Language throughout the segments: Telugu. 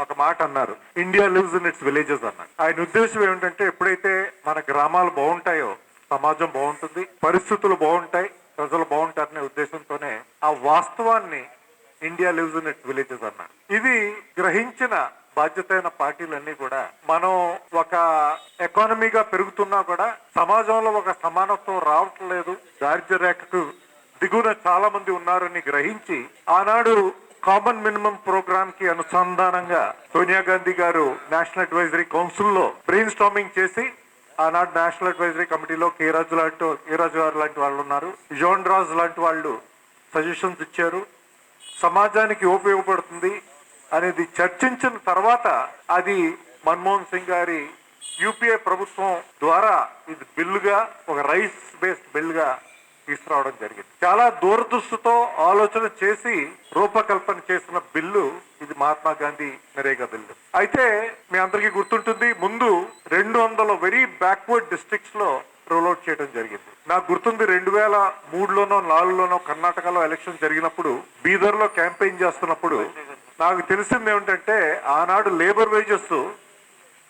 ఒక మాట అన్నారు, India lives in it's villages అన్నారు. ఆయన ఉద్దేశం ఏమిటంటే ఎప్పుడైతే మన గ్రామాలు బాగుంటాయో సమాజం బాగుంటుంది, పరిస్థితులు బాగుంటాయి, ప్రజలు బాగుంటారనే ఉద్దేశంతోనే ఆ వాస్తవాన్ని India lives in it's villages అన్నారు. ఇది గ్రహించిన బాధ్యతైన పార్టీలన్నీ కూడా మనం ఒక ఎకానమీగా పెరుగుతున్నా కూడా సమాజంలో ఒక సమానత్వం రావట్లేదు, దారిద్ర్య రేఖకు దిగువన చాలా మంది ఉన్నారని గ్రహించి ఆనాడు కామన్ మినిమం ప్రోగ్రామ్ కి అనుసంధానంగా సోనియా గాంధీ గారు నేషనల్ అడ్వైజరీ కౌన్సిల్ లో బ్రెయిన్ స్టార్మింగ్ చేసి ఆనాడు నేషనల్ అడ్వైజరీ కమిటీలో కే రాజు గారు లాంటి వాళ్ళు ఉన్నారు, జోన్ రాజు లాంటి వాళ్ళు సజెషన్స్ ఇచ్చారు. సమాజానికి ఉపయోగపడుతుంది అనేది చర్చించిన తర్వాత అది మన్మోహన్ సింగ్ గారి యూపీఏ ప్రభుత్వం ద్వారా ఇది బిల్లుగా ఒక రైస్ బేస్డ్ బిల్లుగా తీసుకురావడం జరిగింది. చాలా దూరదృష్టితో ఆలోచన చేసి రూపకల్పన చేసిన బిల్లు ఇది మహాత్మా గాంధీ నరేగా బిల్లు. అయితే మీ అందరికీ గుర్తుంటుంది, ముందు 200 వెరీ బ్యాక్వర్డ్ డిస్ట్రిక్ట్స్ లో రోల్ అవుట్ చేయడం జరిగింది. నాకు గుర్తుంది 2003లోనో 2004లోనో కర్ణాటకలో ఎలక్షన్ జరిగినప్పుడు బీదర్ లో క్యాంపెయిన్ చేస్తున్నప్పుడు నాకు తెలిసింది ఏమిటంటే ఆనాడు లేబర్ వేజెస్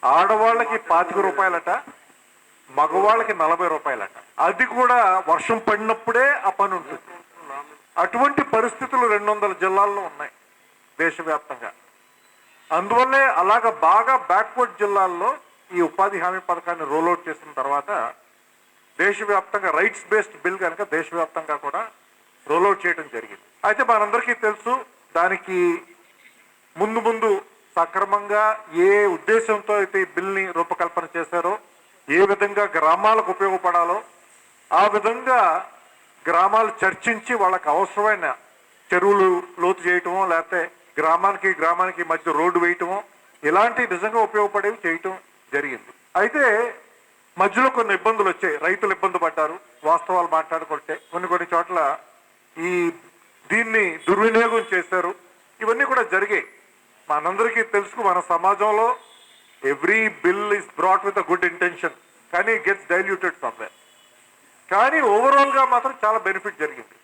ఆడవాళ్ళకి 25 రూపాయలట, మగవాళ్ళకి 40 రూపాయలట. అది కూడా వర్షం పడినప్పుడే ఆ పని ఉంటుంది. అటువంటి పరిస్థితులు 200 జిల్లాల్లో ఉన్నాయి దేశవ్యాప్తంగా. అందువల్లే అలాగ బాగా బ్యాక్వర్డ్ జిల్లాల్లో ఈ ఉపాధి హామీ పథకాన్ని రోల్అవుట్ చేసిన తర్వాత దేశవ్యాప్తంగా రైట్స్ బేస్డ్ బిల్ కనుక దేశవ్యాప్తంగా కూడా రోల్అవుట్ చేయడం జరిగింది. అయితే మనందరికీ తెలుసు, దానికి ముందు సక్రమంగా ఏ ఉద్దేశంతో అయితే ఈ బిల్ని రూపకల్పన చేశారో, ఏ విధంగా గ్రామాలకు ఉపయోగపడాలో ఆ విధంగా గ్రామాలు చర్చించి వాళ్ళకి అవసరమైన చెరువులు లోతు చేయటమో, లేకపోతే గ్రామానికి మధ్య రోడ్డు వేయటమో, ఇలాంటి నిజంగా ఉపయోగపడేవి చేయటం జరిగింది. అయితే మధ్యలో కొన్ని ఇబ్బందులు వచ్చాయి, రైతులు ఇబ్బంది పడ్డారు. వాస్తవాలు మాట్లాడుకుంటే కొన్ని చోట్ల దీన్ని దుర్వినియోగం చేశారు. ఇవన్నీ కూడా జరిగాయి. మనందరికీ తెలుసు, మన సమాజంలో every bill is brought with a good intention, కానీ గెట్స్ డైల్యూటెడ్ సమ్వేర్. కానీ ఓవరాల్ గా మాత్రం చాలా బెనిఫిట్ జరిగింది.